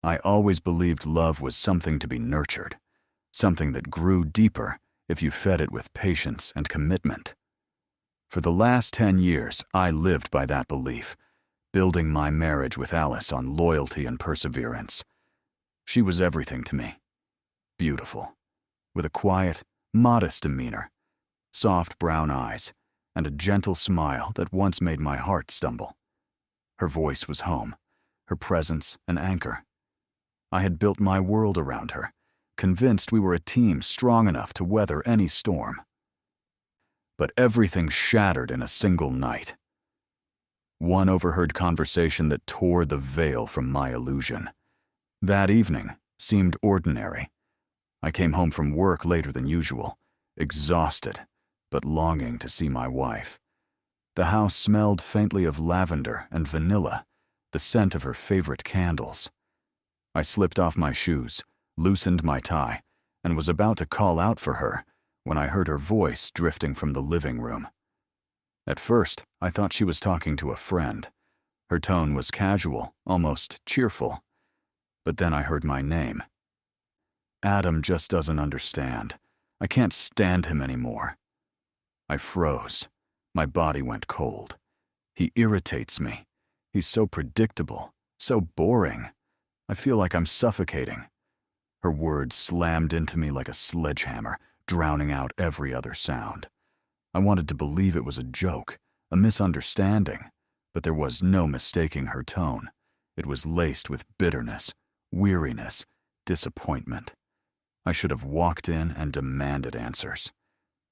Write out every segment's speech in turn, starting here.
I always believed love was something to be nurtured, something that grew deeper if you fed it with patience and commitment. For the last 10 years, I lived by that belief, building my marriage with Alice on loyalty and perseverance. She was everything to me. Beautiful, with a quiet, modest demeanor, soft brown eyes, and a gentle smile that once made my heart stumble. Her voice was home, her presence an anchor. I had built my world around her, convinced we were a team strong enough to weather any storm. But everything shattered in a single night. One overheard conversation that tore the veil from my illusion. That evening seemed ordinary. I came home from work later than usual, exhausted, but longing to see my wife. The house smelled faintly of lavender and vanilla, the scent of her favorite candles. I slipped off my shoes, loosened my tie, and was about to call out for her when I heard her voice drifting from the living room. At first, I thought she was talking to a friend. Her tone was casual, almost cheerful. But then I heard my name. Adam just doesn't understand. I can't stand him anymore. I froze. My body went cold. He irritates me. He's so predictable, so boring. I feel like I'm suffocating. Her words slammed into me like a sledgehammer, drowning out every other sound. I wanted to believe it was a joke, a misunderstanding, but there was no mistaking her tone. It was laced with bitterness, weariness, disappointment. I should have walked in and demanded answers.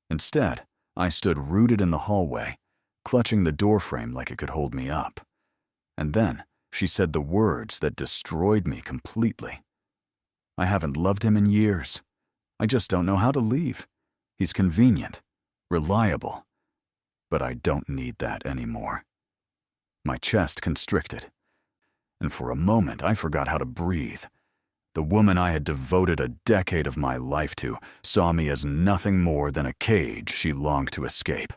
Instead, I stood rooted in the hallway, clutching the doorframe like it could hold me up. And then she said the words that destroyed me completely. I haven't loved him in years. I just don't know how to leave. He's convenient, reliable, but I don't need that anymore. My chest constricted, and for a moment I forgot how to breathe. The woman I had devoted a decade of my life to saw me as nothing more than a cage she longed to escape.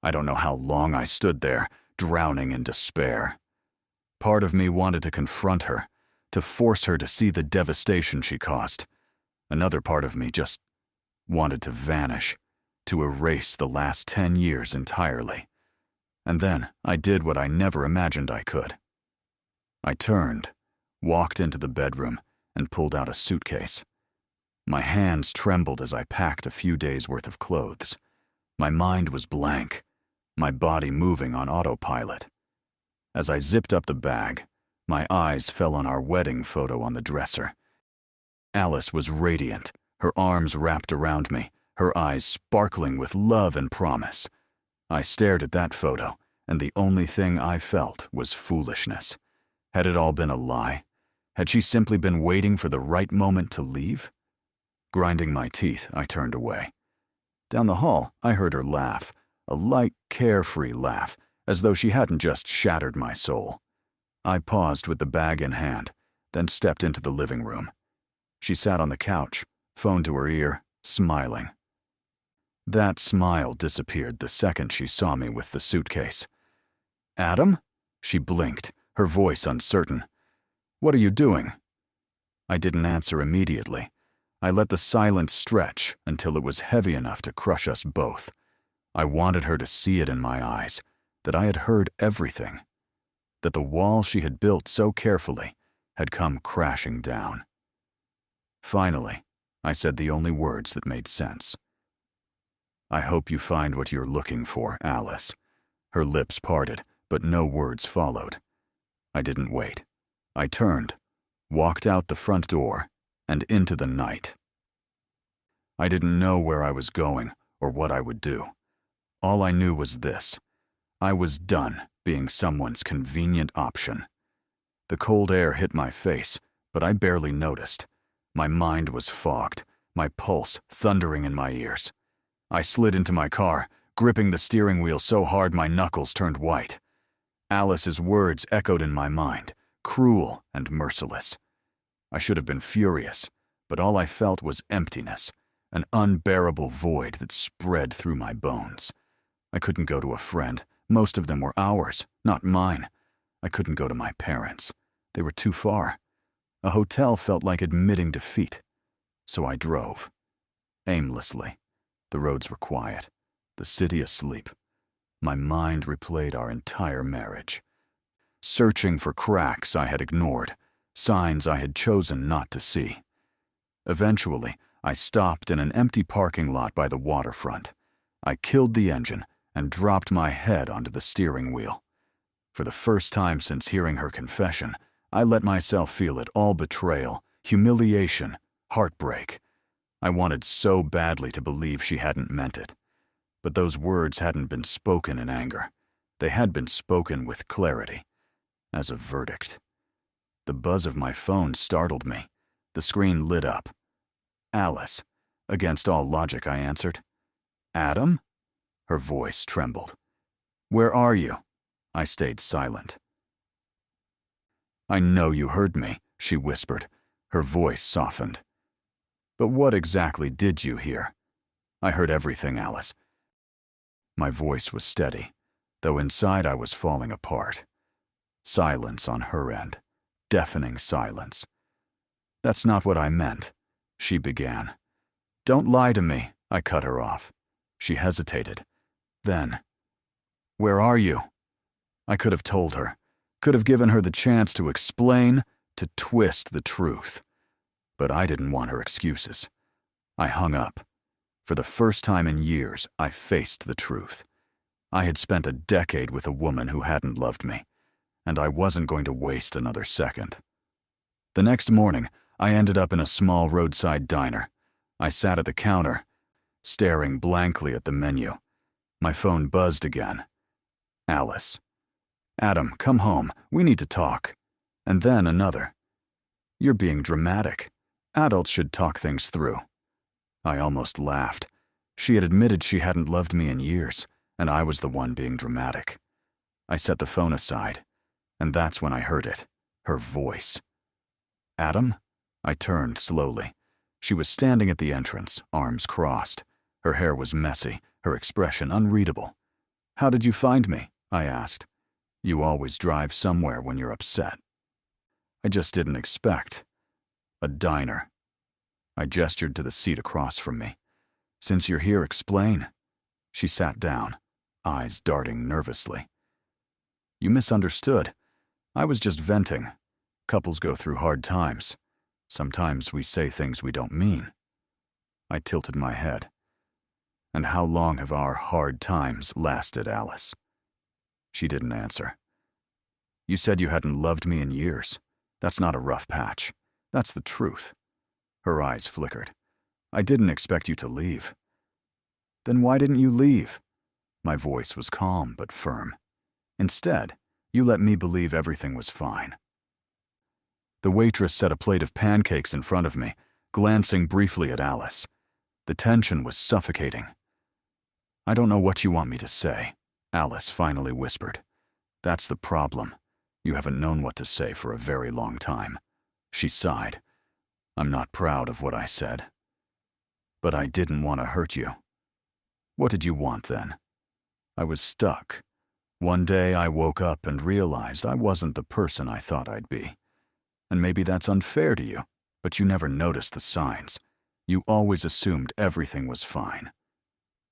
I don't know how long I stood there, drowning in despair. Part of me wanted to confront her, to force her to see the devastation she caused. Another part of me just wanted to vanish, to erase the last 10 years entirely. And then I did what I never imagined I could. I turned, walked into the bedroom, and pulled out a suitcase. My hands trembled as I packed a few days' worth of clothes. My mind was blank, my body moving on autopilot. As I zipped up the bag, my eyes fell on our wedding photo on the dresser. Alice was radiant, her arms wrapped around me, her eyes sparkling with love and promise. I stared at that photo, and the only thing I felt was foolishness. Had it all been a lie? Had she simply been waiting for the right moment to leave? Grinding my teeth, I turned away. Down the hall, I heard her laugh, a light, carefree laugh, as though she hadn't just shattered my soul. I paused with the bag in hand, then stepped into the living room. She sat on the couch, phone to her ear, smiling. That smile disappeared the second she saw me with the suitcase. "Adam?" She blinked, her voice uncertain. "What are you doing?" I didn't answer immediately. I let the silence stretch until it was heavy enough to crush us both. I wanted her to see it in my eyes, that I had heard everything, that the wall she had built so carefully had come crashing down. Finally, I said the only words that made sense. "I hope you find what you're looking for, Alice." Her lips parted, but no words followed. I didn't wait. I turned, walked out the front door, and into the night. I didn't know where I was going or what I would do. All I knew was this: I was done being someone's convenient option. The cold air hit my face, but I barely noticed. My mind was fogged, my pulse thundering in my ears. I slid into my car, gripping the steering wheel so hard my knuckles turned white. Alice's words echoed in my mind, cruel and merciless. I should have been furious, but all I felt was emptiness, an unbearable void that spread through my bones. I couldn't go to a friend. Most of them were ours, not mine. I couldn't go to my parents. They were too far. A hotel felt like admitting defeat, so I drove. Aimlessly. The roads were quiet, the city asleep. My mind replayed our entire marriage, searching for cracks I had ignored, signs I had chosen not to see. Eventually, I stopped in an empty parking lot by the waterfront. I killed the engine and dropped my head onto the steering wheel. For the first time since hearing her confession, I let myself feel it all: betrayal, humiliation, heartbreak. I wanted so badly to believe she hadn't meant it. But those words hadn't been spoken in anger. They had been spoken with clarity, as a verdict. The buzz of my phone startled me. The screen lit up. Alice. Against all logic, I answered. Adam? Her voice trembled. Where are you? I stayed silent. I know you heard me, she whispered. Her voice softened. But what exactly did you hear? I heard everything, Alice. My voice was steady, though inside I was falling apart. Silence on her end. Deafening silence. That's not what I meant, she began. Don't lie to me, I cut her off. She hesitated. Then, where are you? I could have told her, could have given her the chance to explain, to twist the truth. But I didn't want her excuses. I hung up. For the first time in years, I faced the truth. I had spent a decade with a woman who hadn't loved me, and I wasn't going to waste another second. The next morning, I ended up in a small roadside diner. I sat at the counter, staring blankly at the menu. My phone buzzed again. Alice. Adam, come home. We need to talk. And then another. You're being dramatic. Adults should talk things through. I almost laughed. She had admitted she hadn't loved me in years, and I was the one being dramatic. I set the phone aside, and that's when I heard it, her voice. Adam? I turned slowly. She was standing at the entrance, arms crossed. Her hair was messy, her expression unreadable. How did you find me? I asked. You always drive somewhere when you're upset. I just didn't expect. A diner. I gestured to the seat across from me. Since you're here, explain. She sat down, eyes darting nervously. You misunderstood. I was just venting. Couples go through hard times. Sometimes we say things we don't mean. I tilted my head. And how long have our hard times lasted, Alice? She didn't answer. You said you hadn't loved me in years. That's not a rough patch. That's the truth. Her eyes flickered. I didn't expect you to leave. Then why didn't you leave? My voice was calm but firm. Instead, you let me believe everything was fine. The waitress set a plate of pancakes in front of me, glancing briefly at Alice. The tension was suffocating. I don't know what you want me to say, Alice finally whispered. That's the problem. You haven't known what to say for a very long time. She sighed. I'm not proud of what I said. But I didn't want to hurt you. What did you want then? I was stuck. One day I woke up and realized I wasn't the person I thought I'd be. And maybe that's unfair to you, but you never noticed the signs. You always assumed everything was fine.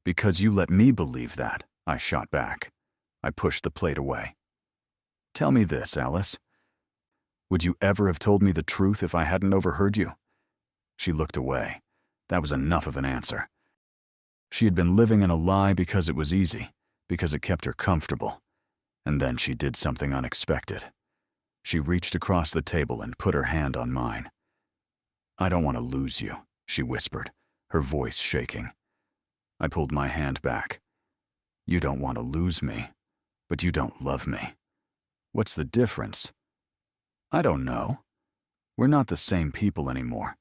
Because you let me believe that, I shot back. I pushed the plate away. Tell me this, Alice. Would you ever have told me the truth if I hadn't overheard you? She looked away. That was enough of an answer. She had been living in a lie because it was easy, because it kept her comfortable. And then she did something unexpected. She reached across the table and put her hand on mine. I don't want to lose you, she whispered, her voice shaking. I pulled my hand back. You don't want to lose me, but you don't love me. What's the difference? I don't know. We're not the same people anymore.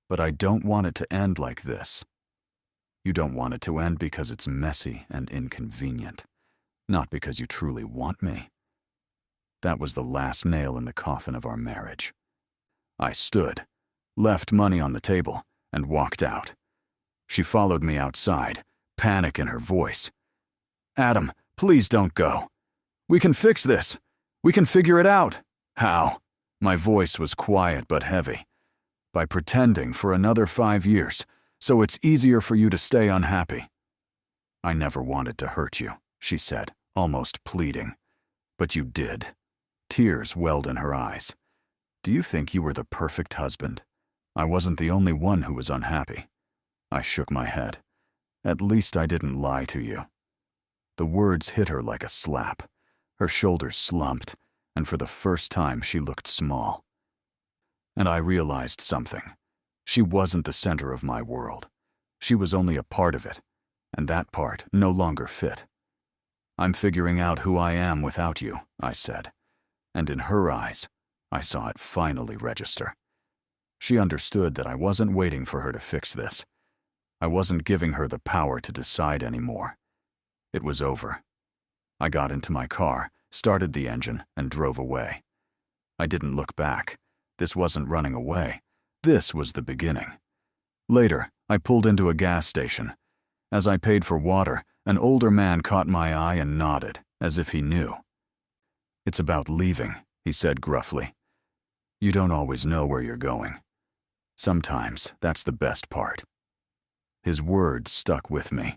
But I don't want it to end like this. You don't want it to end because it's messy and inconvenient, not because you truly want me. That was the last nail in the coffin of our marriage. I stood, left money on the table, and walked out. She followed me outside, panic in her voice. Adam, please don't go. We can fix this. We can figure it out. How? My voice was quiet but heavy. By pretending for another 5 years, so it's easier for you to stay unhappy. I never wanted to hurt you, she said, almost pleading. But you did. Tears welled in her eyes. Do you think you were the perfect husband? I wasn't the only one who was unhappy. I shook my head. At least I didn't lie to you. The words hit her like a slap. Her shoulders slumped, and for the first time she looked small. And I realized something. She wasn't the center of my world. She was only a part of it, and that part no longer fit. I'm figuring out who I am without you, I said, and in her eyes, I saw it finally register. She understood that I wasn't waiting for her to fix this. I wasn't giving her the power to decide anymore. It was over. I got into my car, started the engine, and drove away. I didn't look back. This wasn't running away. This was the beginning. Later, I pulled into a gas station. As I paid for water, an older man caught my eye and nodded, as if he knew. It's about leaving, he said gruffly. You don't always know where you're going. Sometimes that's the best part. His words stuck with me.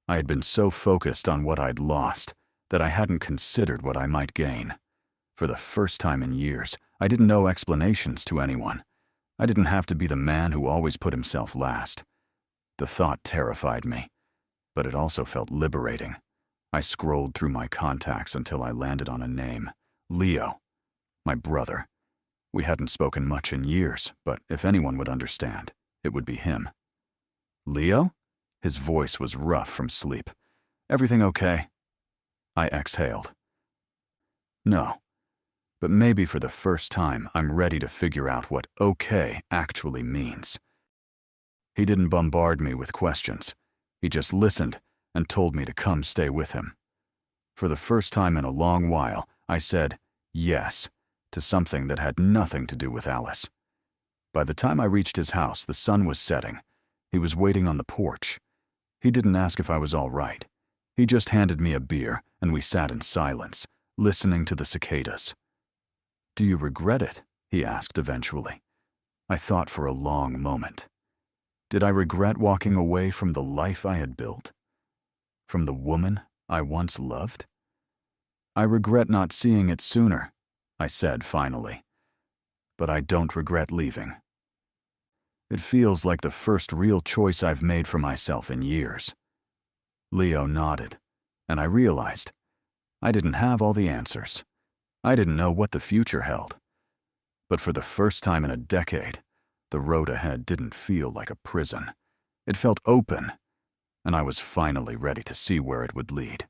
I had been so focused on what I'd lost that I hadn't considered what I might gain. For the first time in years, I didn't know explanations to anyone. I didn't have to be the man who always put himself last. The thought terrified me, but it also felt liberating. I scrolled through my contacts until I landed on a name, Leo, my brother. We hadn't spoken much in years, but if anyone would understand, it would be him. Leo? His voice was rough from sleep. Everything okay? I exhaled. No, but maybe for the first time I'm ready to figure out what okay actually means. He didn't bombard me with questions. He just listened and told me to come stay with him. For the first time in a long while, I said yes to something that had nothing to do with Alice. By the time I reached his house, the sun was setting. He was waiting on the porch. He didn't ask if I was all right. He just handed me a beer, and we sat in silence, listening to the cicadas. Do you regret it? He asked eventually. I thought for a long moment. Did I regret walking away from the life I had built? From the woman I once loved? I regret not seeing it sooner, I said finally. But I don't regret leaving. It feels like the first real choice I've made for myself in years. Leo nodded, and I realized I didn't have all the answers. I didn't know what the future held. But for the first time in a decade, the road ahead didn't feel like a prison. It felt open, and I was finally ready to see where it would lead.